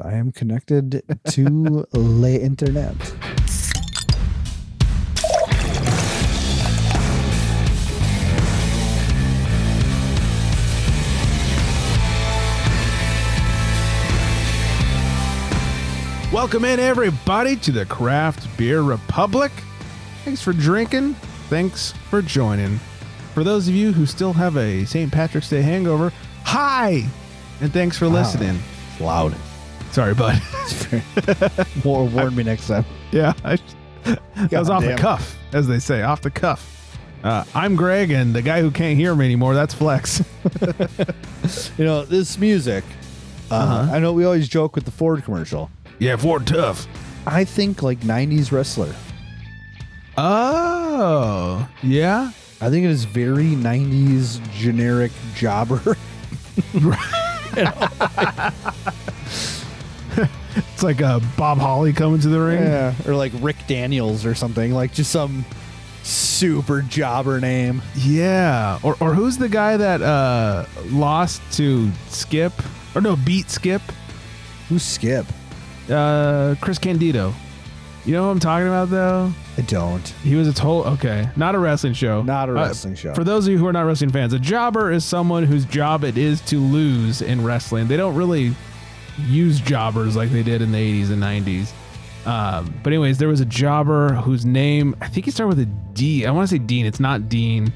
I am connected to the internet. Welcome in, everybody, to the Craft Beer Republic. Thanks for drinking. Thanks for joining. For those of you who still have a St. Patrick's Day hangover, hi! And thanks for listening. It's loud. Sorry, bud. Warn me next time. Yeah, that was off the cuff, as they say, off the cuff. I'm Greg, and the guy who can't hear me anymore, that's Flex. You know, this music, I know we always joke with the Ford commercial. Yeah, Ford tough. I think like 90s wrestler. Oh, yeah? I think it is very 90s generic jobber. It's like Bob Holly coming to the ring. Yeah, or like Rick Daniels or something, like just some super jobber name. Yeah, or who's the guy that lost to Skip? Or no, beat Skip? Who's Skip? Chris Candido. You know who I'm talking about, though? I don't. He was a total... Okay, not a wrestling show. Not a wrestling show. For those of you who are not wrestling fans, a jobber is someone whose job it is to lose in wrestling. They don't really use jobbers like they did in the 80s and 90s. But anyways, there was a jobber whose name... I think he started with a D. I want to say Dean. It's not Dean.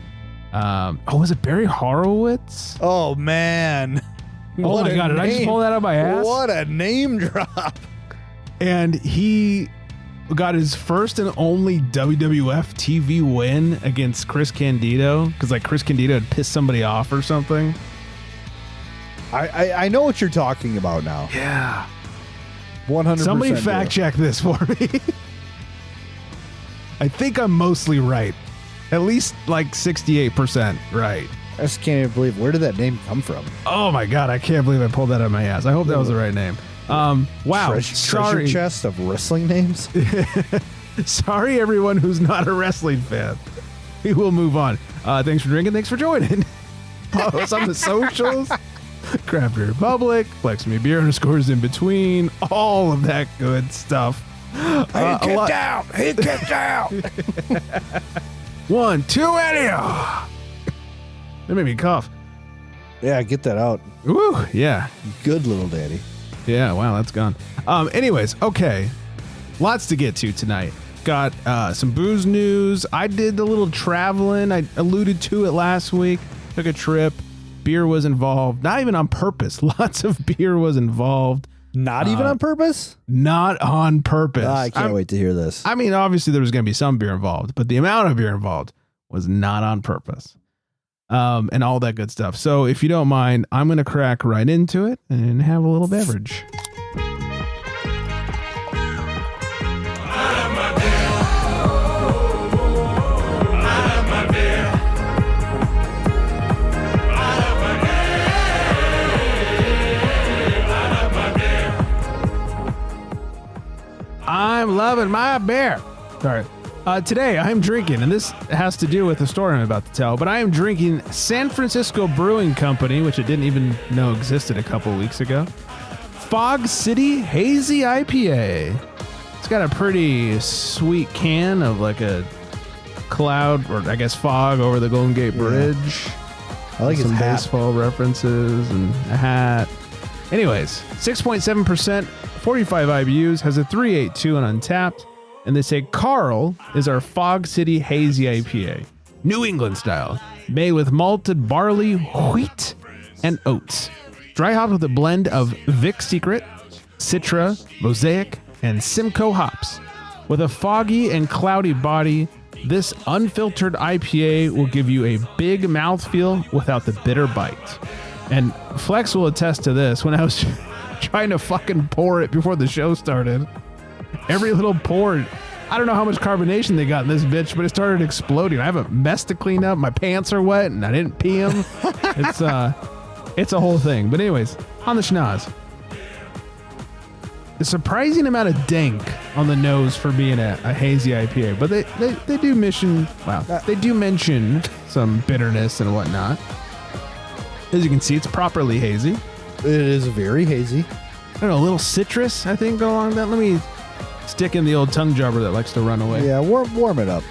Was it Barry Horowitz? Oh, man. Oh, my God. Did I just pull that out of my ass? What a name drop. And he got his first and only WWF TV win against Chris Candido because like Chris Candido had pissed somebody off or something. I know what you're talking about now. Yeah. 100%. Somebody fact check this for me. I think I'm mostly right. At least like 68% right. I just can't even believe, where did that name come from? Oh my God, I can't believe I pulled that out of my ass. I hope that was the right name. Wow. Treasure chest of wrestling names? Sorry, everyone who's not a wrestling fan. We will move on. Thanks for drinking. Thanks for joining. Follow us on the socials. Craft Beer Republic, Flex Me Beer underscores in between, all of that good stuff. He kicked out. He kicked out. 1, 2, anyhow. That made me cough. Yeah, get that out. Woo, yeah. Good little daddy. Yeah, wow, that's gone. Anyways, okay. Lots to get to tonight. Got some booze news. I did a little traveling. I alluded to it last week. Took a trip. Beer was involved. Not even on purpose. Lots of beer was involved. Not even on purpose? Not on purpose. I can't wait to hear this. I mean, obviously there was going to be some beer involved, but the amount of beer involved was not on purpose. And all that good stuff. So if you don't mind, I'm going to crack right into it and have a little beverage. I'm loving my beer. Sorry. Today, I'm drinking, and this has to do with the story I'm about to tell, but I am drinking San Francisco Brewing Company, which I didn't even know existed a couple weeks ago, Fog City Hazy IPA. It's got a pretty sweet can of like a cloud, or I guess fog over the Golden Gate Bridge. I like some his hat. baseball references and a hat. Anyways, 6.7%, 45 IBUs, has a 3.82 on Untapped. And they say Carl is our Fog City Hazy IPA, New England style, made with malted barley, wheat, and oats. Dry hopped with a blend of Vic Secret, Citra, Mosaic, and Simcoe hops. With a foggy and cloudy body, this unfiltered IPA will give you a big mouthfeel without the bitter bite. And Flex will attest to this. When I was trying to fucking pour it before the show started, every little pour, I don't know how much carbonation they got in this bitch, but it started exploding. I have a mess to clean up. My pants are wet, and I didn't pee them. It's a whole thing. But anyways, on the schnoz. A surprising amount of dank on the nose for being a hazy IPA, but they do mention, they do mention some bitterness and whatnot. As you can see, it's properly hazy. It is very hazy. I don't know, a little citrus, I think, go along that. Let me stick in the old tongue jobber that likes to run away. Yeah, warm it up.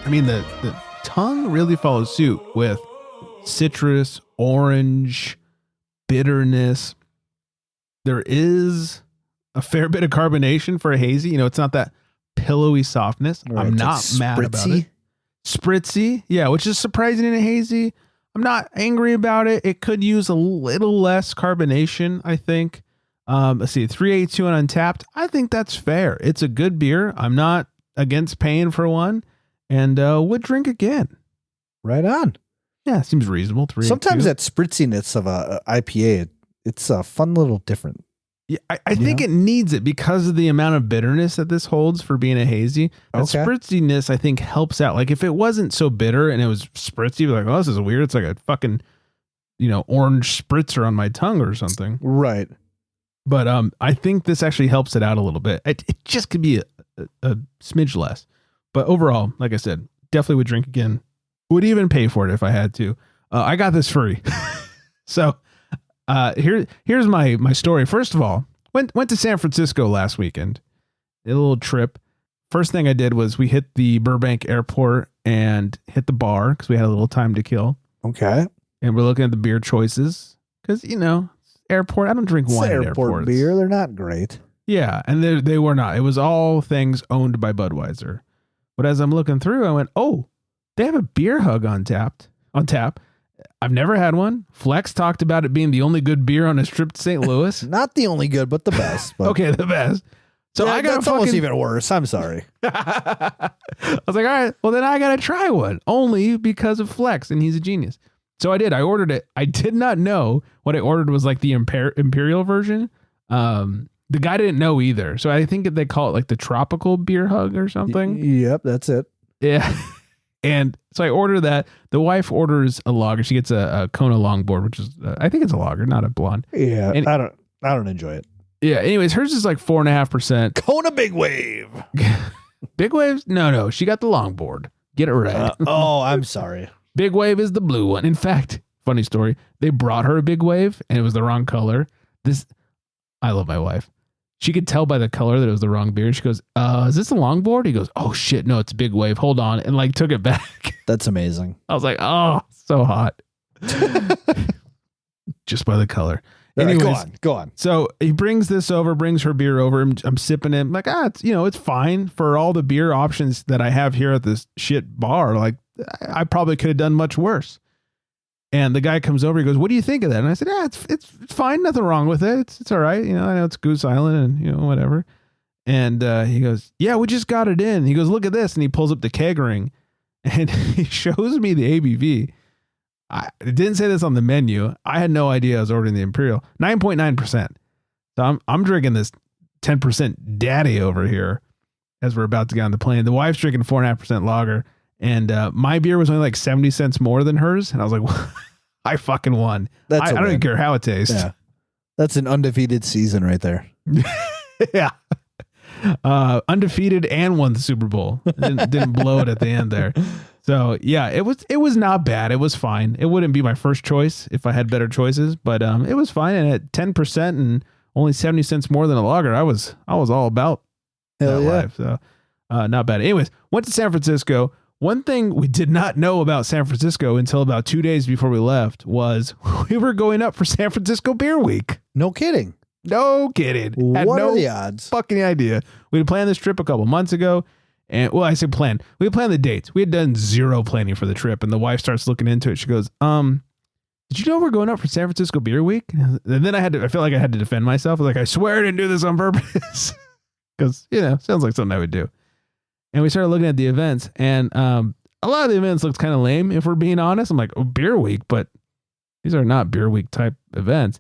I mean, the tongue really follows suit with citrus, orange, bitterness. There is a fair bit of carbonation for a hazy. You know, it's not that pillowy softness. Right, I'm not mad about it. Spritzy, yeah, which is surprising in a hazy. I'm not angry about it. It could use a little less carbonation, I think. Let's see, 382 on Untapped. I think that's fair. It's a good beer. I'm not against paying for one, and would drink again. Right on. Yeah, seems reasonable. 382. Sometimes that spritziness of a IPA, it's a fun little different. Yeah, I think it needs it because of the amount of bitterness that this holds for being a hazy. That spritziness, I think, helps out. Like if it wasn't so bitter and it was spritzy, you'd be like, oh, this is weird. It's like a fucking, orange spritzer on my tongue or something. Right. But I think this actually helps it out a little bit. It just could be a smidge less. But overall, like I said, definitely would drink again. Would even pay for it if I had to. I got this free. So here's my story. First of all, went to San Francisco last weekend. A little trip. First thing I did was we hit the Burbank airport and hit the bar because we had a little time to kill. Okay. And we're looking at the beer choices because, airport. I don't drink wine at airports. Beer. They're not great. Yeah. And they were not. It was all things owned by Budweiser. But as I'm looking through, I went, oh, they have a beer hug on tap. I've never had one. Flex talked about it being the only good beer on his trip to St. Louis. Not the only good, but the best. But okay, the best. So yeah, that's almost even worse. I'm sorry. I was like, all right, well then I gotta try one only because of Flex, and he's a genius. So I did. I ordered it. I did not know what I ordered was like the imperial version. The guy didn't know either. So I think they call it like the tropical beer hug or something. Yep, that's it. Yeah. And so I order that. The wife orders a lager. She gets a Kona longboard, which is I think it's a lager, not a blonde. Yeah, and I don't enjoy it. Yeah. Anyways, hers is like 4.5%. Kona Big Wave. Big Waves? No. She got the longboard. Get it right. I'm sorry. Big Wave is the blue one. In fact, funny story. They brought her a Big Wave and it was the wrong color. I love my wife. She could tell by the color that it was the wrong beer. She goes, is this a longboard? He goes, oh shit, no, it's a Big Wave. Hold on. And like took it back. That's amazing. I was like, oh, so hot. Just by the color. Anyways, right, go on. So he brings her beer over. I'm sipping it. I'm like, it's fine for all the beer options that I have here at this shit bar. Like I probably could have done much worse. And the guy comes over, he goes, what do you think of that? And I said, it's fine. Nothing wrong with it. It's all right. I know it's Goose Island and, whatever. And he goes, yeah, we just got it in. He goes, look at this. And he pulls up the keg ring and he shows me the ABV. It didn't say this on the menu. I had no idea I was ordering the Imperial. 9.9%. So I'm drinking this 10% daddy over here as we're about to get on the plane. The wife's drinking 4.5% lager. And my beer was only like 70 cents more than hers. And I was like, well, I fucking won. I don't even care how it tastes. Yeah. That's an undefeated season right there. Yeah. Undefeated and won the Super Bowl. Didn't blow it at the end there. So yeah, it was not bad. It was fine. It wouldn't be my first choice if I had better choices, but it was fine. And at 10% and only 70 cents more than a lager, I was all about that life. So not bad. Anyways, went to San Francisco. One thing we did not know about San Francisco until about 2 days before we left was we were going up for San Francisco Beer Week. No kidding. No kidding. What are the odds? Fucking idea. We had planned this trip a couple months ago. And I say plan. We had planned the dates. We had done zero planning for the trip. And the wife starts looking into it. She goes, did you know we're going up for San Francisco Beer Week? And then I felt like I had to defend myself. I was like, I swear I didn't do this on purpose. Because, sounds like something I would do. And we started looking at the events, and a lot of the events looked kind of lame, if we're being honest. I'm like, Beer Week, but these are not Beer Week type events.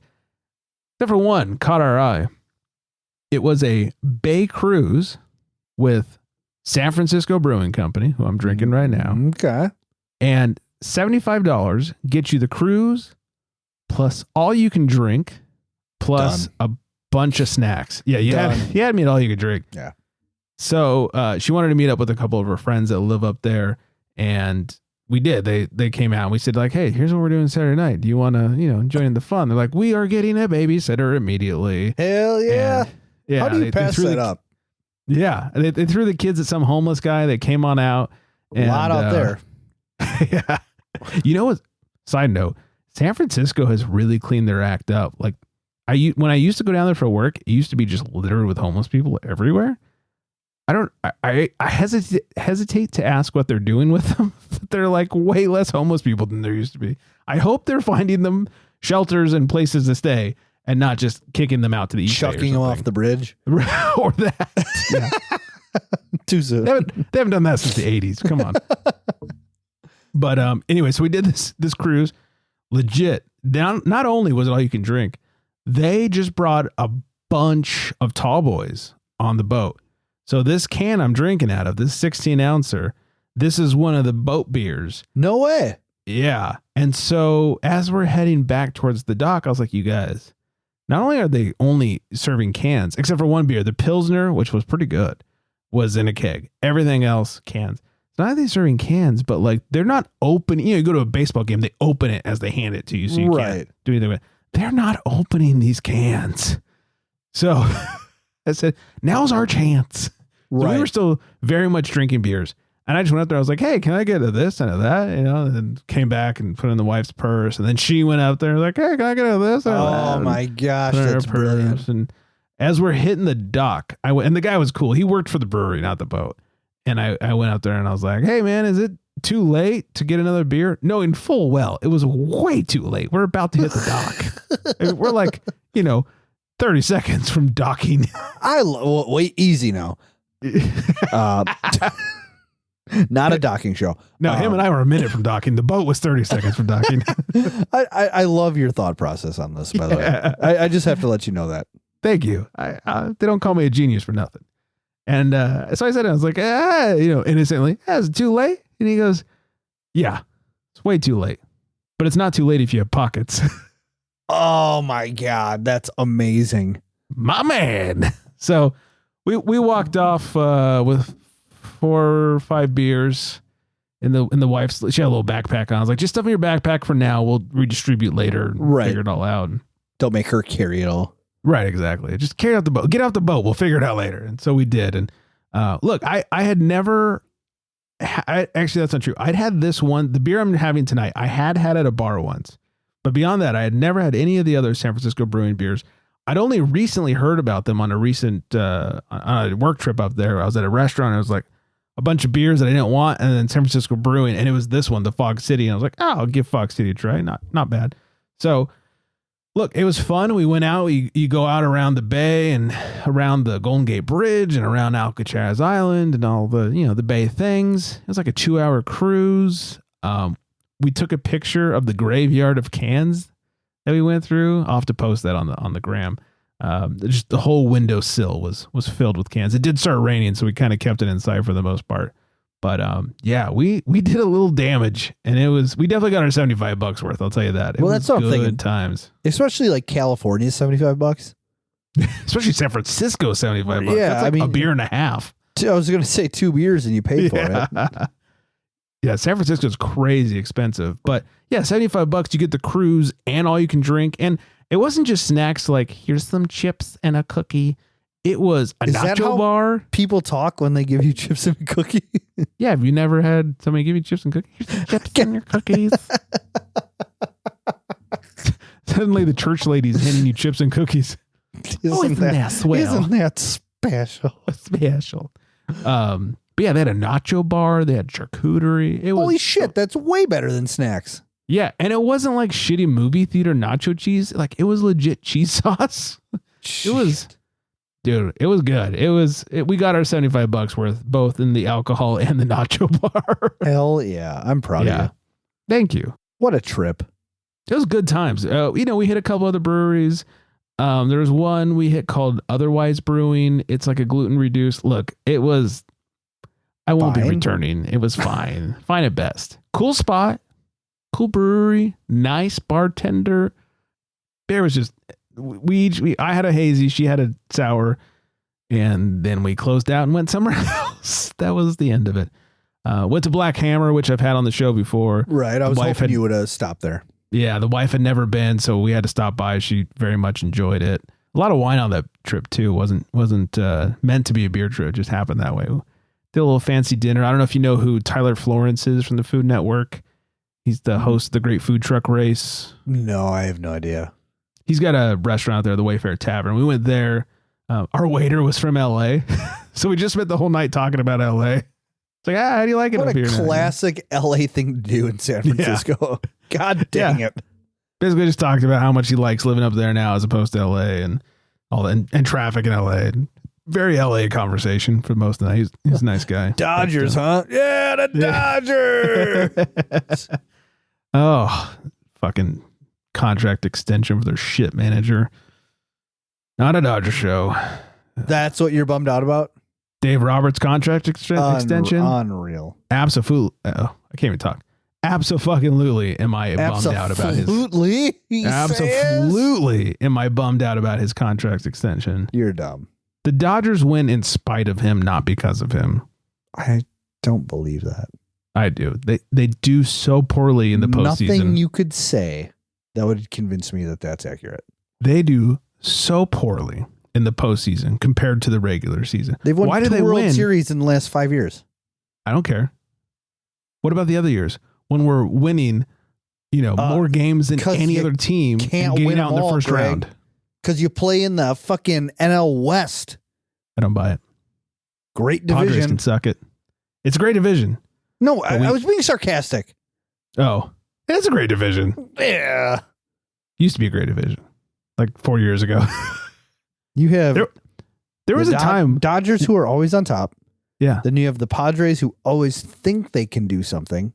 Except for one caught our eye. It was a bay cruise with San Francisco Brewing Company, who I'm drinking right now. Okay. And $75 gets you the cruise, plus all you can drink, plus a bunch of snacks. Yeah, you had me at all you could drink. Yeah. So she wanted to meet up with a couple of her friends that live up there, and we did. They came out and we said like, hey, here's what we're doing Saturday night. Do you want to, join the fun? They're like, we are getting a babysitter immediately. Hell yeah. And, yeah. How do you pass that up? Yeah. They threw the kids at some homeless guy that came on out. A lot out there. Yeah. You know what? Side note, San Francisco has really cleaned their act up. Like when I used to go down there for work, it used to be just littered with homeless people everywhere. I hesitate to ask what they're doing with them. They're like way less homeless people than there used to be. I hope they're finding them shelters and places to stay and not just kicking them out to the east. Chucking them off the bridge. Or that. Yeah. Too soon. They haven't done that since the 80s. Come on. But anyway, so we did this cruise. Legit. Not only was it all you can drink, they just brought a bunch of tall boys on the boat. So this can I'm drinking out of, this 16 ouncer, this is one of the boat beers. No way. Yeah. And so as we're heading back towards the dock, I was like, you guys, not only are they only serving cans, except for one beer, the Pilsner, which was pretty good, was in a keg. Everything else cans. So not only serving cans, but like they're not open. You go to a baseball game, they open it as they hand it to you. So you can't do anything with it. They're not opening these cans. So I said, now's our chance. So we were still very much drinking beers. And I just went up there. I was like, hey, can I get a this and a that? And then came back and put in the wife's purse. And then she went out there like, hey, can I get a this and a that? Oh, my gosh. That's brilliant. And as we're hitting the dock, and the guy was cool. He worked for the brewery, not the boat. And I went out there and I was like, hey, man, is it too late to get another beer? Knowing full well, it was way too late. We're about to hit the dock. We're like, 30 seconds from docking. Wait, easy now. Not a docking show. No, him and I were a minute from docking. The boat was 30 seconds from docking. I love your thought process on this, by the way. I just have to let you know that. Thank you. They don't call me a genius for nothing. And so I said, I was like, innocently, is it too late? And he goes, yeah, it's way too late. But it's not too late if you have pockets. Oh, my God. That's amazing. My man. So we walked off with 4 or 5 beers in the wife's. She had a little backpack on. I was like, just stuff in your backpack for now. We'll redistribute later and figure it all out. Don't make her carry it all. Right, exactly. Just carry out the boat. Get out the boat. We'll figure it out later. And so we did. And look, I had never. Actually, that's not true. I'd had this one. The beer I'm having tonight, I had at a bar once. But beyond that, I had never had any of the other San Francisco brewing beers. I'd only recently heard about them on a recent on a work trip up there. I was at a restaurant. And I was like a bunch of beers that I didn't want, and then San Francisco Brewing, and it was this one, the Fog City. And I was like, I'll give Fog City a try. Not bad. So look, it was fun. We went out. You go out around the bay and around the Golden Gate Bridge and around Alcatraz Island and all the the bay things. It was like a 2-hour cruise. We took a picture of the graveyard of cans that we went through. I'll have to post that on the gram. Just the whole windowsill was filled with cans. It did start raining, so we kind of kept it inside for the most part. But yeah, we did a little damage, and we definitely got our $75 worth. I'll tell you that. That's what I'm thinking. Good times, especially like California, $75. Especially San Francisco, $75. Yeah, that's like a beer and a half. I was going to say 2 beers and you paid for it. Yeah, San Francisco is crazy expensive, but yeah, $75 you get the cruise and all you can drink, and it wasn't just snacks like here's some chips and a cookie. It was a nacho bar. People talk when they give you chips and a cookie. Yeah, have you never had somebody give you chips and cookies? Here's some chips and your cookies. Suddenly, the church lady's handing you chips and cookies. Isn't that swell? Isn't that special? Special. But yeah, they had a nacho bar. They had charcuterie. Holy shit, that's way better than snacks. Yeah, and it wasn't like shitty movie theater nacho cheese. Like, it was legit cheese sauce. It was, dude, it was good. We got our $75 worth, both in the alcohol and the nacho bar. Hell yeah. I'm proud of you. Thank you. What a trip. It was good times. We hit a couple other breweries. There was one we hit called Otherwise Brewing. It's like a gluten reduced. Look, it was, I won't be returning. It was fine. Fine at best. Cool spot. Cool brewery. Nice bartender. There was just, I had a hazy. She had a sour. And then we closed out and went somewhere else. That was the end of it. Went to Black Hammer, which I've had on the show before. Right. I was hoping you would have stopped there. Yeah, the wife had never been, so we had to stop by. She very much enjoyed it. A lot of wine on that trip too. Wasn't meant to be a beer trip. It just happened that way. Did a little fancy dinner. I don't know if you know who Tyler Florence is from the Food Network. He's the host of the Great Food Truck Race. No, I have no idea. He's got a restaurant out there, the Wayfair Tavern. We went there. Our waiter was from L.A., so we just spent the whole night talking about L.A. It's like, how do you like it up here? What a classic L.A. thing to do in San Francisco. Yeah. God dang it. Basically just talked about how much he likes living up there now as opposed to L.A. and all that, and traffic in L.A. Very L.A. conversation for most of the night. He's a nice guy. Dodgers, huh? Yeah, the Dodgers. Oh, fucking contract extension for their shit manager. Not a Dodger show. That's what you're bummed out about? Dave Roberts' contract extension? Unreal. Absolutely. I can't even talk. Absolutely am I bummed out about his. Absolutely am I bummed out about his contract extension. You're dumb. The Dodgers win in spite of him, not because of him. I don't believe that. I do. They do so poorly in the postseason. Nothing you could say that would convince me that that's accurate. They do so poorly in the postseason compared to the regular season. They've won two World Series in the last 5 years. I don't care. What about the other years when we're winning, more games than any other team and getting out in the first round? Because you play in the fucking NL West. I don't buy it. Great division. Padres can suck it. It's a great division. No, I was being sarcastic. Oh, it's a great division. Yeah. Used to be a great division. Like 4 years ago. You have there was a time Dodgers who are always on top. Yeah. Then you have the Padres who always think they can do something.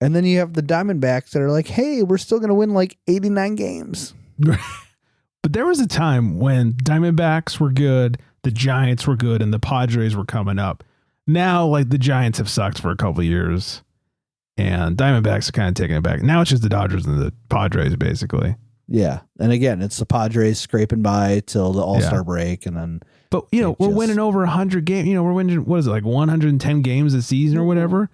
And then you have the Diamondbacks that are like, hey, we're still going to win like 89 games. But there was a time when Diamondbacks were good, the Giants were good, and the Padres were coming up. Now, like, the Giants have sucked for a couple of years, and Diamondbacks are kind of taking it back. Now it's just the Dodgers and the Padres, basically. Yeah. And again, it's the Padres scraping by till the All-Star break, and then... But, we're winning over 100 games. We're winning, 110 games a season or whatever?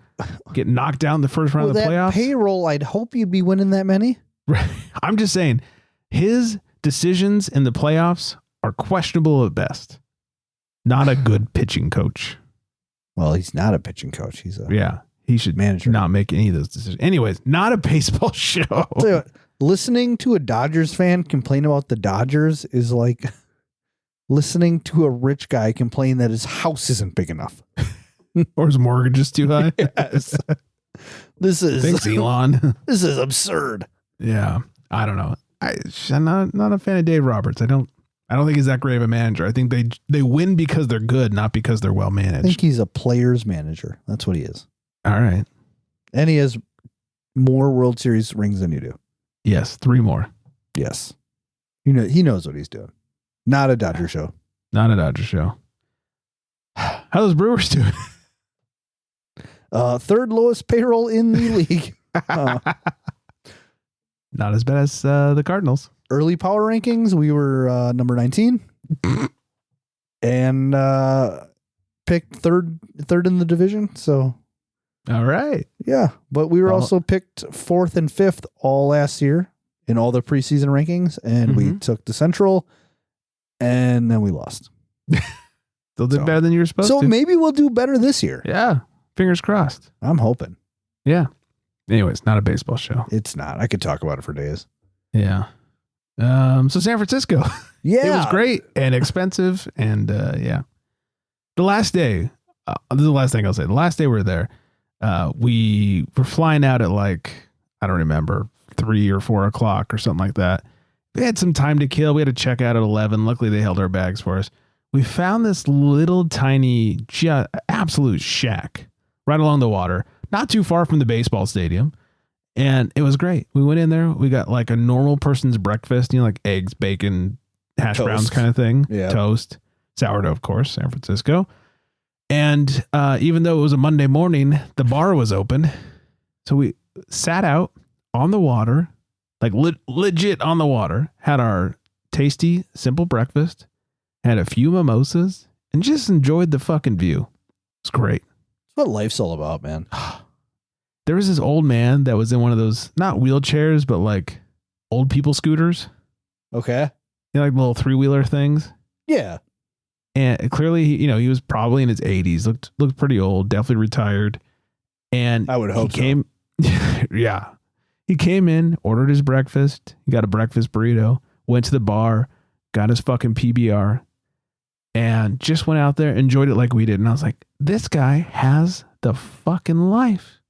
Get knocked down in the first round of the playoffs? Payroll, I'd hope you'd be winning that many. Right. I'm just saying, his decisions in the playoffs are questionable at best. Not a good pitching coach. Well, he's not a pitching coach. He should not make any of those decisions. Anyways, not a baseball show. I'll tell you what, listening to a Dodgers fan complain about the Dodgers is like listening to a rich guy complain that his house isn't big enough. Or his mortgage is too high. Yes. Thanks, Elon. This is absurd. Yeah. I don't know. I'm not a fan of Dave Roberts. I don't think he's that great of a manager. I think they win because they're good, not because they're well managed. I think he's a player's manager. That's what he is. All right. And he has more World Series rings than you do. Yes, 3 more. Yes. He knows what he's doing. Not a Dodger show. Not a Dodger show. How those Brewers doing? Third lowest payroll in the league. Not as bad as the Cardinals. Early power rankings, we were number 19. And picked third in the division. So, all right. Yeah. But we were also picked 4th and 5th all last year in all the preseason rankings. And we took the Central. And then we lost. Still did better than you were supposed to. So maybe we'll do better this year. Yeah. Fingers crossed. I'm hoping. Yeah. Anyways, not a baseball show. It's not. I could talk about it for days. Yeah. So San Francisco. Yeah. It was great and expensive. And yeah. The last day, this is the last thing I'll say. The last day we were there, we were flying out at I don't remember, 3 or 4 o'clock or something like that. We had some time to kill. We had to check out at 11. Luckily, they held our bags for us. We found this little tiny, absolute shack right along the water, not too far from the baseball stadium. And it was great. We went in there. We got like a normal person's breakfast, like eggs, bacon, hash browns kind of thing. Yeah. Toast, sourdough, of course, San Francisco. And even though it was a Monday morning, the bar was open. So we sat out on the water, like legit on the water, had our tasty, simple breakfast, had a few mimosas, and just enjoyed the fucking view. It's great. What life's all about, man. There was this old man that was in one of those, not wheelchairs, but like old people scooters. Okay. You know, like little 3-wheeler things. Yeah. And clearly, he was probably in his 80s, looked pretty old, definitely retired. And I would hope he came, yeah. He came in, ordered his breakfast. He got a breakfast burrito, went to the bar, got his fucking PBR, and just went out there, enjoyed it like we did. And I was like, this guy has the fucking life.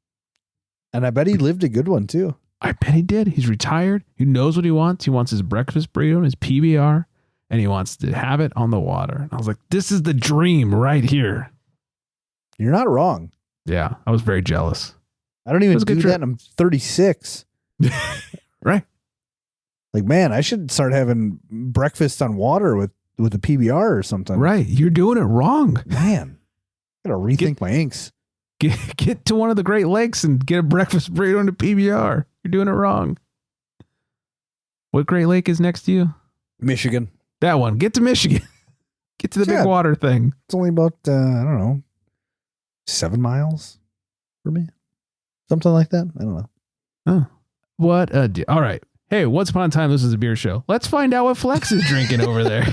And I bet he lived a good one too. I bet he did. He's retired. He knows what he wants. He wants his breakfast burrito and his PBR, and he wants to have it on the water. And I was like, this is the dream right here. You're not wrong. Yeah, I was very jealous. I don't even do that, and I'm 36. Right. Like, man, I should start having breakfast on water with a PBR or something. Right. You're doing it wrong. Man, I gotta rethink my inks. Get to one of the Great Lakes and get a breakfast burrito and a PBR. You're doing it wrong. What Great Lake is next to you? Michigan. That one. Get to Michigan. Get to the big water thing. It's only about, I don't know, 7 miles for me. Something like that. I don't know. Oh, what a deal. All right. Hey, once upon a time, this is a beer show. Let's find out what Flex is drinking over there.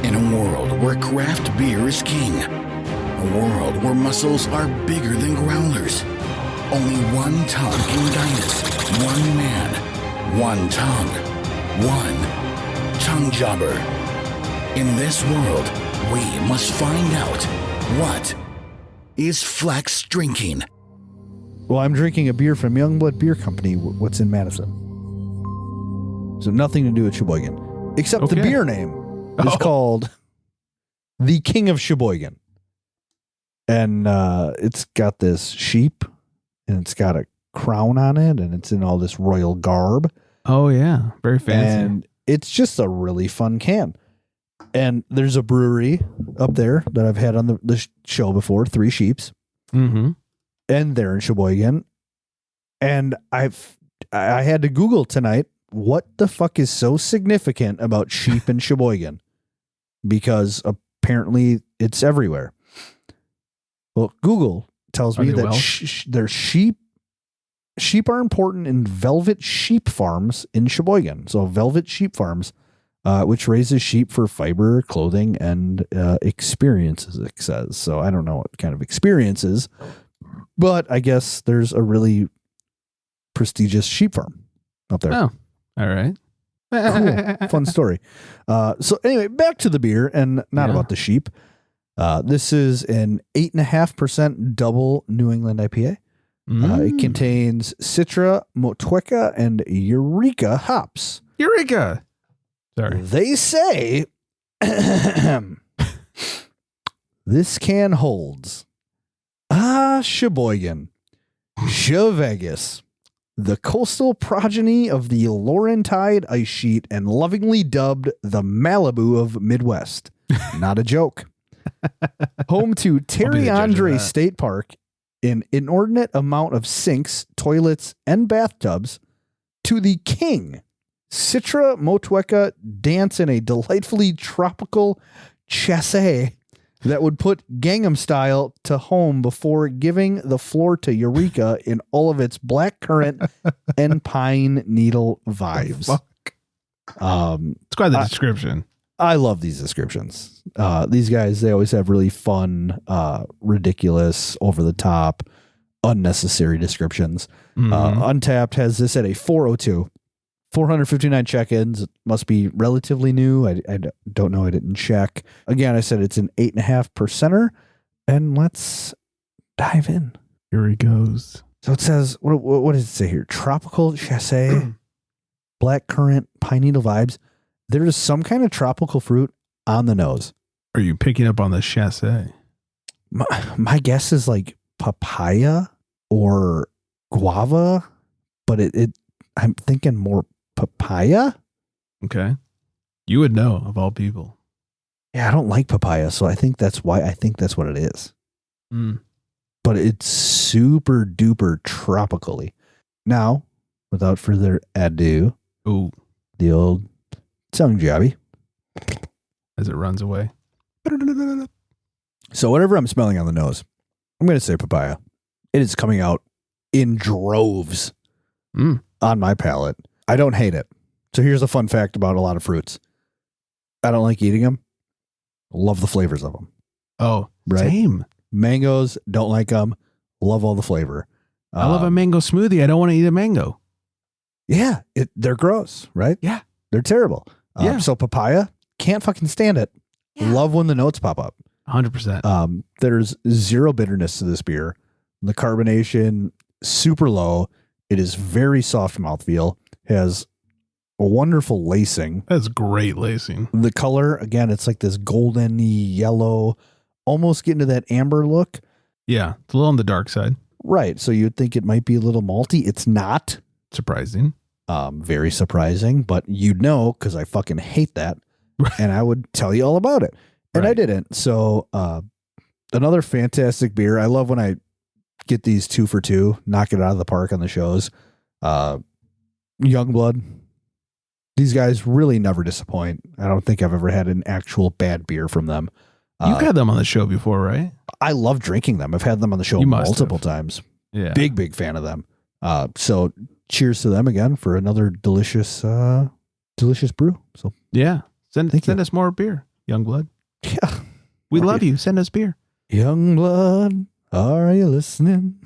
In a world where craft beer is king, a world where muscles are bigger than growlers, only one tongue can guide us. One man, one tongue, one tongue jobber. In this world, we must find out what is Flex drinking. Well, I'm drinking a beer from Youngblood Beer Company, what's in Madison. So nothing to do with Sheboygan. Except the beer name is called The King of Sheboygan. And it's got this sheep, and it's got a crown on it, and it's in all this royal garb. Oh, yeah. Very fancy. And it's just a really fun can. And there's a brewery up there that I've had on the show before, Three Sheeps. Mm-hmm. And they're in Sheboygan. And I had to Google tonight, what the fuck is so significant about sheep in Sheboygan? Because apparently it's everywhere. Well, Google tells me that there's sheep are important in Velvet Sheep Farms in Sheboygan. So Velvet Sheep Farms, which raises sheep for fiber, clothing, and experiences, it says. So I don't know what kind of experiences, but I guess there's a really prestigious sheep farm up there. Oh, all right. Cool. Fun story. So anyway, back to the beer and not about the sheep. This is an 8.5% double New England IPA. It contains Citra, Motueka, and Eureka hops. Eureka! Sorry. They say this can holds Sheboygan, Vegas, the coastal progeny of the Laurentide ice sheet, and lovingly dubbed the Malibu of Midwest. Not a joke. Home to Terry Andre State Park, an inordinate amount of sinks, toilets, and bathtubs, to the king. Citra Motueka dance in a delightfully tropical chasse that would put Gangnam Style to home before giving the floor to Eureka in all of its blackcurrant and pine needle vibes. It's quite the description. I love these descriptions. These guys, they always have really fun, ridiculous, over the top, unnecessary descriptions. Untapped has this at a 402. 459 check-ins. It must be relatively new. I don't know. I didn't check. Again, I said it's an 8.5%. And let's dive in. Here he goes. So it says, what does it say here? Tropical chasse, blackcurrant, pine needle vibes. There's some kind of tropical fruit on the nose. Are you picking up on the chasse? My guess is like papaya or guava, but I'm thinking more papaya. Okay. You would know, of all people. Yeah, I don't like papaya, so I think that's why. I think that's what it is. But it's super duper tropically. Now, without further ado, the old tongue jobby as it runs away. So whatever I'm smelling on the nose, I'm I'm going to say papaya. It is coming out in droves on my palate. I don't hate it. So here's a fun fact about a lot of fruits. I don't like eating them. Love the flavors of them. Oh, right. Same. Mangoes, don't like them. Love all the flavor. I love a mango smoothie. I don't want to eat a mango. Yeah, they're gross, right? Yeah. They're terrible. Yeah. So papaya, can't fucking stand it. Yeah. Love when the notes pop up. 100%. There's zero bitterness to this beer. The carbonation, super low. It is very soft mouthfeel. Has a wonderful lacing. That's great lacing. The color, again, it's like this golden yellow, almost getting to that amber look. Yeah, it's a little on the dark side. Right. So you'd think it might be a little malty. It's not. Surprising. Very surprising, but you'd know because I fucking hate that. And I would tell you all about it. And right. I didn't. So another fantastic beer. I love when I get these 2 for 2, knock it out of the park on the shows. Youngblood. These guys really never disappoint. I don't think I've ever had an actual bad beer from them. You've had them on the show before, right? I love drinking them. I've had them on the show multiple times. Yeah. Big fan of them. So cheers to them again for another delicious brew. So yeah. Send us more beer, Youngblood. Yeah. We love you. Send us beer. Youngblood, are you listening?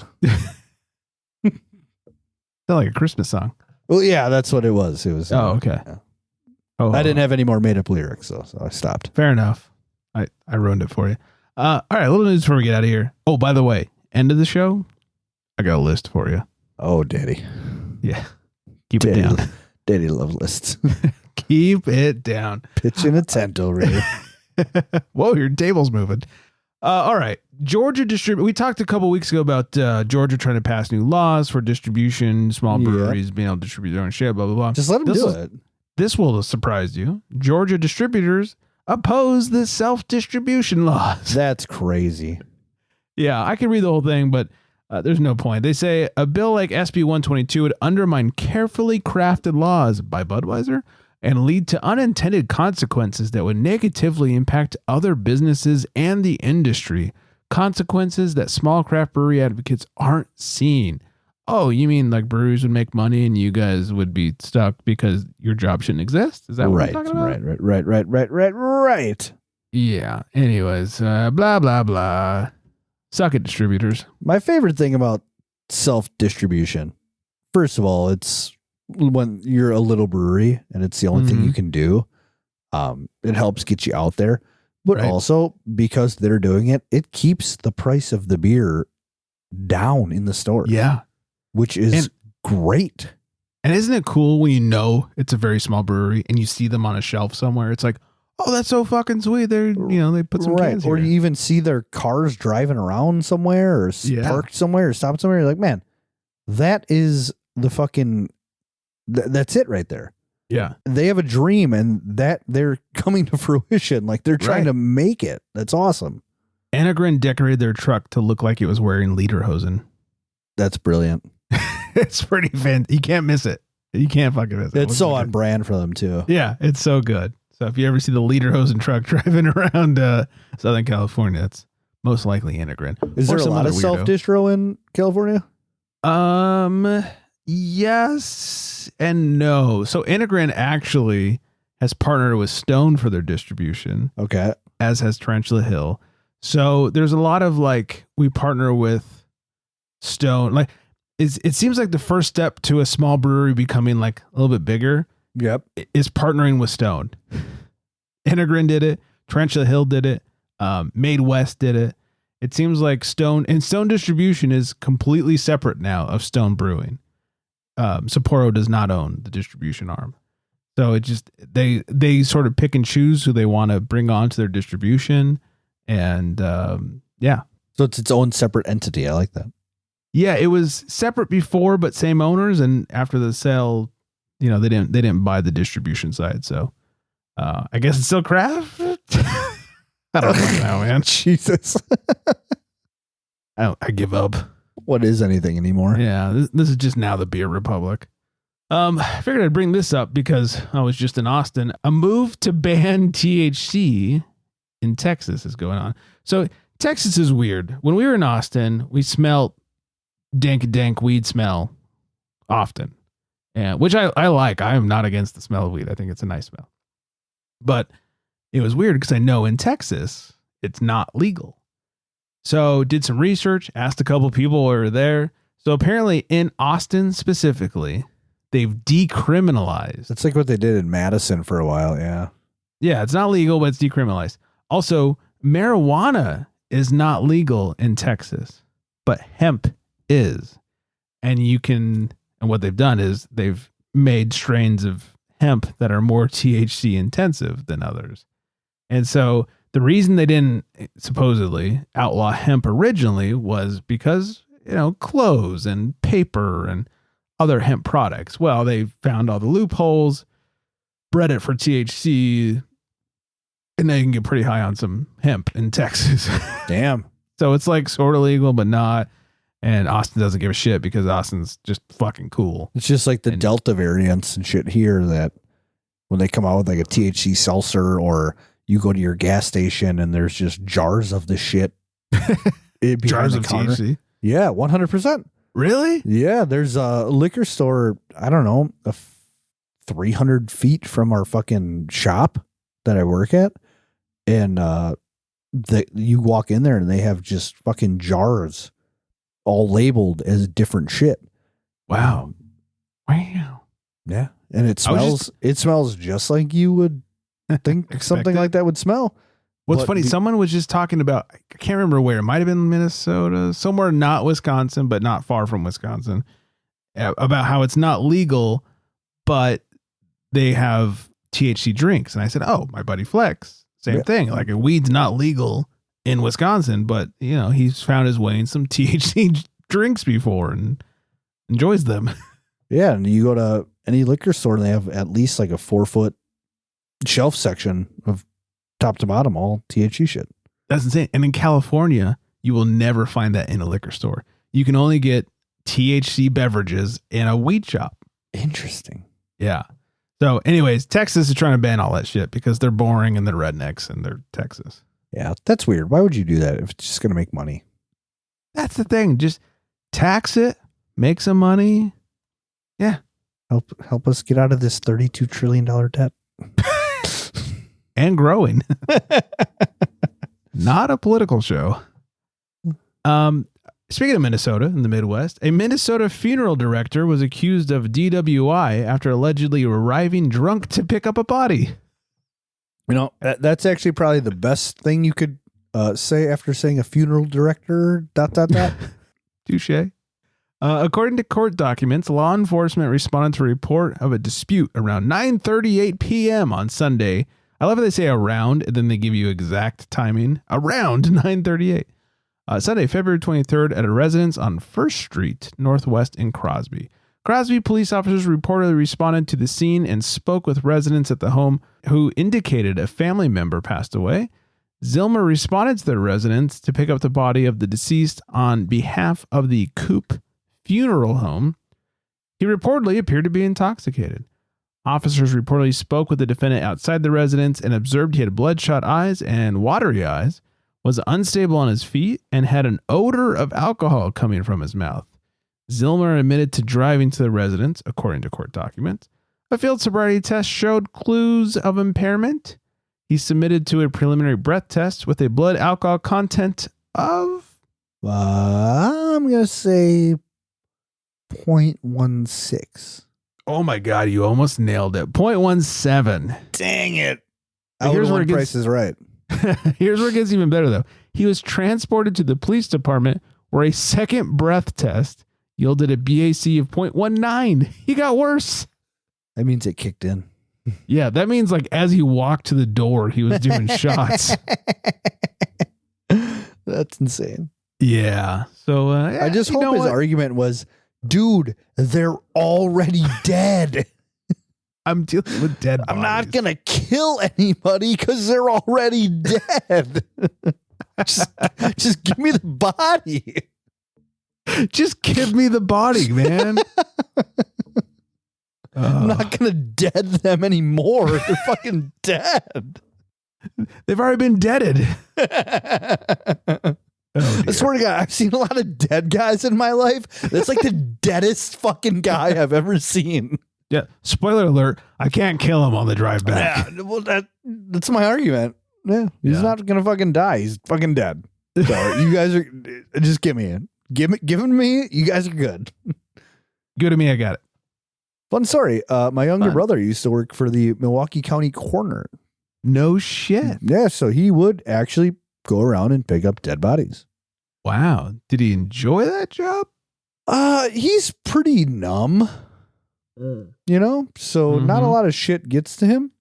Sound like a Christmas song. Well, yeah, that's what it was. It was. Okay. Yeah. Oh, I didn't have any more made up lyrics, so I stopped. Fair enough. I ruined it for you. All right, a little news before we get out of here. Oh, by the way, end of the show, I got a list for you. Oh, daddy. Yeah. Keep it down. Daddy love lists. Keep it down. Pitching a tent over here. Whoa, your table's moving. All right. Georgia we talked a couple weeks ago about Georgia trying to pass new laws for distribution, small breweries being able to distribute their own shit, blah, blah, blah. Just let them do it. This will surprise you. Georgia distributors oppose the self-distribution laws. That's crazy. Yeah, I can read the whole thing, but there's no point. They say a bill like SB 122 would undermine carefully crafted laws by Budweiser and lead to unintended consequences that would negatively impact other businesses and the industry. Consequences that small craft brewery advocates aren't seeing. Oh, you mean like breweries would make money and you guys would be stuck because your job shouldn't exist? Is that what you're talking about? Right. Yeah. Anyways, blah, blah, blah. Suck it, distributors. My favorite thing about self-distribution, first of all, it's when you're a little brewery and it's the only thing you can do. It helps get you out there. But also because they're doing it, it keeps the price of the beer down in the store. Yeah. Which is great. And isn't it cool when you know it's a very small brewery and you see them on a shelf somewhere? It's like, oh, that's so fucking sweet. They're, they put some cans Or here. you even see their cars driving around somewhere or parked somewhere or stopped somewhere. You're like, man, that is the fucking, that's it right there. Yeah. They have a dream and that they're coming to fruition. Like they're trying to make it. That's awesome. Anagrin decorated their truck to look like it was wearing lederhosen. That's brilliant. It's pretty fantastic. You can't miss it. You can't fucking miss it. It's so on brand for them too. Yeah, it's so good. So if you ever see the lederhosen truck driving around Southern California, it's most likely Anagrin. Is there a lot of self-distro in California? Yes and no. So Anagrin actually has partnered with Stone for their distribution. Okay. As has Tarantula Hill. So there's a lot of we partner with Stone. It seems like the first step to a small brewery becoming a little bit bigger. Yep. Is partnering with Stone. Anagrin did it. Tarantula Hill did it. Made West did it. It seems like Stone distribution is completely separate now of Stone Brewing. Sapporo does not own the distribution arm. So it just, they sort of pick and choose who they want to bring on to their distribution. And yeah. So it's its own separate entity. I like that. Yeah, it was separate before, but same owners. And after the sale, they didn't buy the distribution side. So I guess it's still craft. I don't know, man. Jesus. I give up. What is anything anymore? Yeah, this is just now the Beer Republic. I figured I'd bring this up because I was just in Austin. A move to ban THC in Texas is going on. So Texas is weird. When we were in Austin, we smelled dank weed smell often, and which I like. I am not against the smell of weed. I think it's a nice smell. But it was weird because I know in Texas it's not legal. So did some research, asked a couple people who were there. So apparently in Austin specifically, they've decriminalized. It's like what they did in Madison for a while. Yeah. Yeah, it's not legal, but it's decriminalized. Also, marijuana is not legal in Texas, but hemp is. And what they've done is they've made strains of hemp that are more THC intensive than others. And so the reason they didn't supposedly outlaw hemp originally was because, clothes and paper and other hemp products. Well, they found all the loopholes, bred it for THC, and now you can get pretty high on some hemp in Texas. Damn. So it's like sort of legal, but not. And Austin doesn't give a shit because Austin's just fucking cool. It's just like the Delta variants and shit here that when they come out with like a THC seltzer, or you go to your gas station and there's just jars of the shit. Jars of THC? Yeah, 100%. Really? Yeah, there's a liquor store, I don't know, 300 feet from our fucking shop that I work at. And you walk in there and they have just fucking jars all labeled as different shit. Wow. Wow. Yeah. And it smells just like you would think something like that would smell. What's funny, someone was just talking about, I can't remember where, it might have been Minnesota, somewhere not Wisconsin, but not far from Wisconsin, about how it's not legal, but they have THC drinks. And I said, oh, my buddy Flex, same thing. Like, weed's not legal in Wisconsin, but he's found his way in some THC drinks before and enjoys them. Yeah. And you go to any liquor store and they have at least like a 4-foot shelf section of top to bottom, all THC shit. That's insane. And in California, you will never find that in a liquor store. You can only get THC beverages in a weed shop. Interesting. Yeah. So anyways, Texas is trying to ban all that shit because they're boring and they're rednecks and they're Texas. Yeah, that's weird. Why would you do that if it's just going to make money? That's the thing. Just tax it, make some money. Yeah. Help us get out of this $32 trillion debt. And growing. Not a political show. Speaking of Minnesota in the Midwest, a Minnesota funeral director was accused of DWI after allegedly arriving drunk to pick up a body. That's actually probably the best thing you could say after saying a funeral director, ... Touche. According to court documents, law enforcement responded to a report of a dispute around 9:38 p.m. on Sunday. I love how they say around, and then they give you exact timing. Around 9:38. Sunday, February 23rd, at a residence on 1st Street, Northwest in Crosby. Crosby police officers reportedly responded to the scene and spoke with residents at the home who indicated a family member passed away. Zilmer responded to the residents to pick up the body of the deceased on behalf of the Coop Funeral Home. He reportedly appeared to be intoxicated. Officers reportedly spoke with the defendant outside the residence and observed he had bloodshot eyes and watery eyes, was unstable on his feet, and had an odor of alcohol coming from his mouth. Zilmer admitted to driving to the residence, according to court documents. A field sobriety test showed clues of impairment. He submitted to a preliminary breath test with a blood alcohol content of... I'm going to say 0.16. Oh my God, you almost nailed it. 0.17. Dang it. Here's where Price is right. Here's where it gets even better, though. He was transported to the police department where a second breath test yielded a BAC of 0.19. He got worse. That means it kicked in. Yeah, that means like as he walked to the door, he was doing shots. That's insane. Yeah. So I just hope his argument was, dude, they're already dead. I'm dealing with dead bodies. I'm not going to kill anybody because they're already dead. just give me the body. Just give me the body, man. I'm not going to dead them anymore. They're fucking dead. They've already been deaded. I swear to God, I've seen a lot of dead guys in my life. That's like the deadest fucking guy I've ever seen. Yeah. Spoiler alert. I can't kill him on the drive back. Yeah, well, that's my argument. Yeah, he's not gonna fucking die. He's fucking dead. So you guys are just give me it. Give him to me. You guys are good. Good to me. I got it. Fun story. My younger brother used to work for the Milwaukee County Coroner. No shit. Yeah, so he would actually go around and pick up dead bodies. Wow. Did he enjoy that job? He's pretty numb. You know, so not a lot of shit gets to him.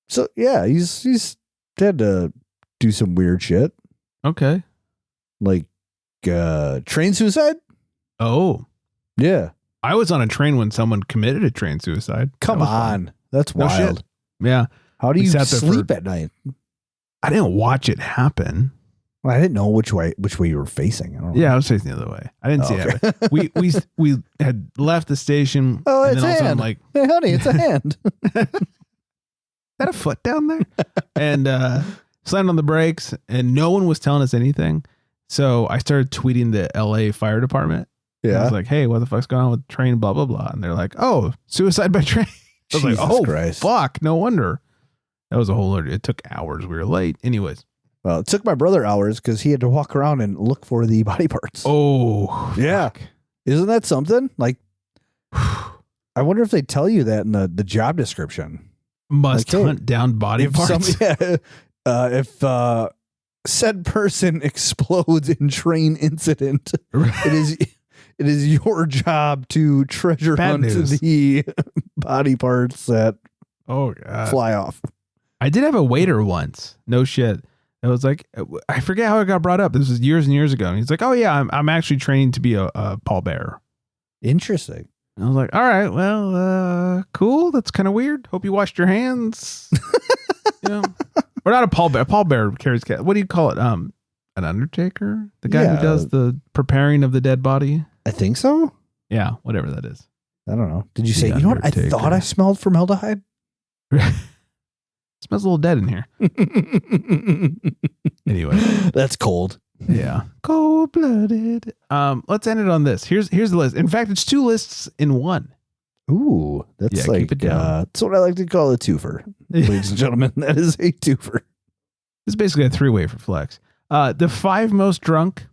So yeah, he's had to do some weird shit. Okay. Like train suicide? Oh. Yeah. I was on a train when someone committed a train suicide. Come on. Fun. That's wild. No shit. Yeah. How do you sleep at night? I didn't watch it happen. Well, I didn't know which way you were facing. I don't know. Yeah, I was facing the other way. I didn't see it. We had left the station. Oh, and it's a hand. Like, hey, honey, it's a hand. Is that a foot down there? And slammed on the brakes, and no one was telling us anything. So I started tweeting the LA fire department. Yeah. I was like, hey, what the fuck's going on with the train, blah, blah, blah. And they're like, oh, suicide by train. I was Jesus like, oh, Christ. Fuck, no wonder. That was a whole order. It took hours. We were late. Anyways. Well, it took my brother hours because he had to walk around and look for the body parts. Oh, yeah. Fuck. Isn't that something? Like, I wonder if they tell you that in the job description. Must hunt down body parts. If said person explodes in train incident, it is your job to treasure hunt the body parts that fly off. I did have a waiter once. No shit. It was like, I forget how it got brought up. This was years and years ago. And he's like, oh yeah, I'm actually trained to be a pallbearer. Interesting. And I was like, all right, well, cool. That's kind of weird. Hope you washed your hands. You know, we're not a pallbearer. Pallbearer carries cat. What do you call it? An undertaker? The guy who does the preparing of the dead body? I think so. Yeah, whatever that is. I don't know. Did you say, you know what? I thought I smelled formaldehyde. Smells a little dead in here. Anyway, that's cold. Yeah, cold-blooded. Let's end it on this. Here's the list. In fact, it's two lists in one. Ooh, that's like that's what I like to call a twofer, ladies and gentlemen. That is a twofer. It's basically a three-way for Flex. The 5 most drunk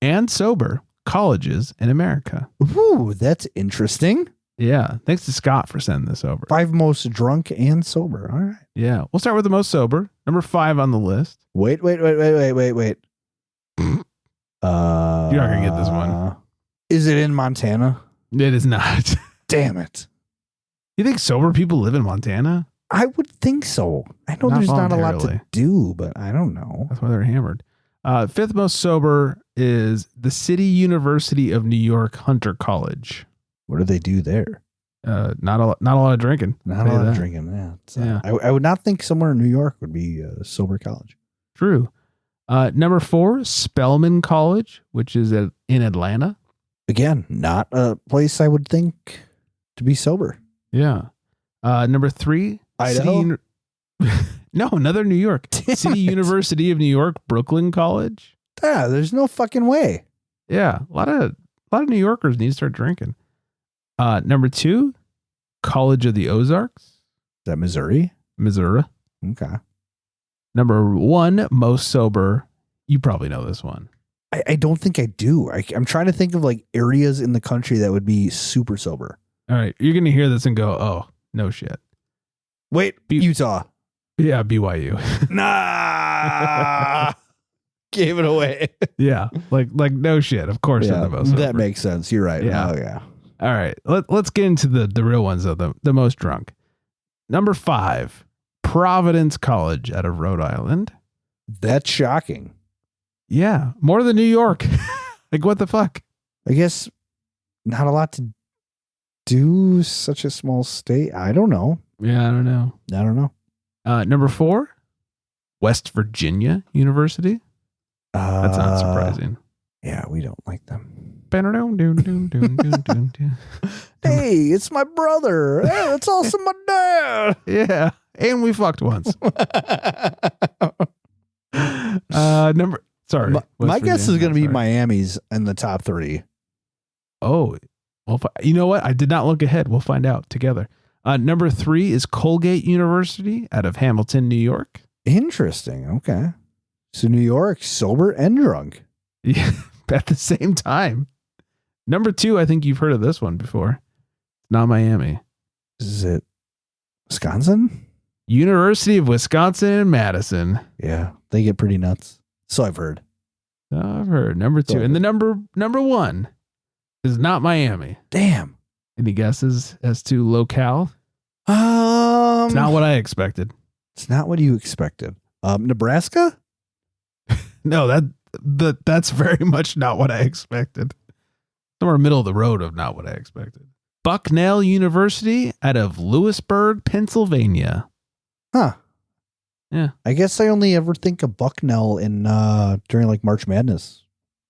and sober colleges in America. Ooh, that's interesting. Yeah. Thanks to Scott for sending this over. 5 most drunk and sober. All right. Yeah. We'll start with the most sober. Number 5 on the list. Wait. You're not going to get this one. Is it in Montana? It is not. Damn it. You think sober people live in Montana? I would think so. I know there's not a lot to do, but I don't know. That's why they're hammered. 5th most sober is the City University of New York Hunter College. What do they do there? Not a lot of drinking. Not a lot of drinking. Yeah. I would not think somewhere in New York would be a sober college. True. Number 4, Spelman College, which is in Atlanta. Again, not a place I would think to be sober. Yeah. Number 3, Idaho. No, another New York. City University of New York, Brooklyn College. Yeah, there's no fucking way. Yeah, a lot of New Yorkers need to start drinking. Number 2, College of the Ozarks. Is that Missouri? Missouri. Okay. Number 1, most sober. You probably know this one. I don't think I do. I'm trying to think of like areas in the country that would be super sober. All right. You're going to hear this and go, oh, no shit. Wait, Utah. Yeah, BYU. Nah. Gave it away. Yeah. Like no shit. Of course. Yeah, they're the most sober. That makes sense. You're right. Yeah. Oh, yeah. All right. Let's get into the real ones, though. The most drunk. Number 5, Providence College out of Rhode Island. That's shocking. Yeah. More than New York. Like, what the fuck? I guess not a lot to do, such a small state. I don't know. Yeah, I don't know. Number 4, West Virginia University. That's not surprising. Yeah, we don't like them. Hey, it's my brother. Hey, it's also my dad. Yeah. And we fucked once. Sorry. My guess is going to be Sorry. Miami's in the top 3. Oh, well, you know what? I did not look ahead. We'll find out together. Number 3 is Colgate University out of Hamilton, New York. Interesting. Okay. So New York, sober and drunk. Yeah, at the same time. Number 2, I think you've heard of this one before. It's not Miami. Is it Wisconsin? University of Wisconsin in Madison. Yeah, they get pretty nuts. So I've heard. I've heard. Number 2. And the number 1 is not Miami. Damn. Any guesses as to locale? It's not what I expected. It's not what you expected. Nebraska? No, that's very much not what I expected. Somewhere middle of the road of not what I expected. Bucknell University out of Lewisburg, Pennsylvania. Huh. Yeah. I guess I only ever think of Bucknell in during like March Madness.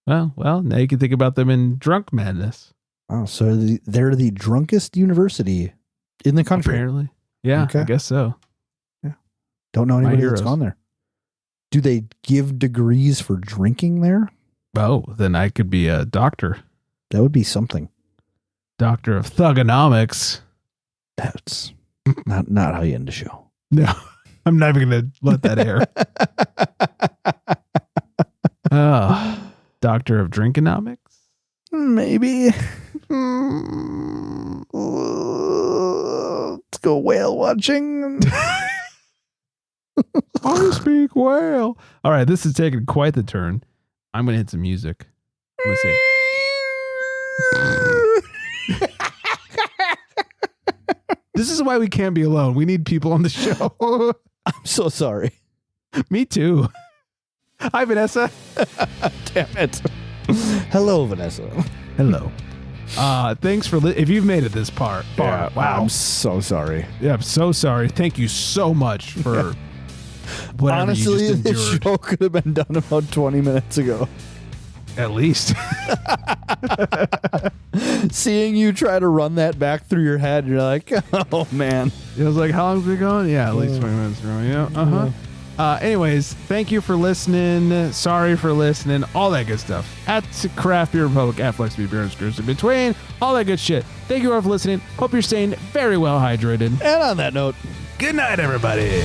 Well, now you can think about them in Drunk Madness. Oh, so they're the drunkest university in the country. Apparently. Yeah, Okay. I guess so. Yeah. Don't know anybody that's gone there. Do they give degrees for drinking there? Oh, then I could be a doctor. That would be something. Doctor of Thugonomics. That's not how you end the show. No, I'm never going to let that air. Doctor of Drunkenomics? Maybe. Let's go whale watching. I speak whale. All right, this is taking quite the turn. I'm going to hit some music. Let me see. This is why we can't be alone. We need people on the show. I'm so sorry. Me too. Hi, Vanessa. Damn it. Hello, Vanessa. Hello. Thanks for if you've made it this far. Yeah, Wow. I'm so sorry. Yeah, I'm so sorry. Thank you so much for whatever Honestly, you just this endured. show could have been done about 20 minutes ago. At least. Seeing you try to run that back through your head, you're like, oh, man. It was like, how long's we going? Yeah, at least 20 minutes ago. Yeah. Uh-huh. Anyways, thank you for listening. Sorry for listening. All that good stuff. At Craft Beer Republic, at Flex Beer and Screws in between. All that good shit. Thank you all for listening. Hope you're staying very well hydrated. And on that note, Good night, everybody.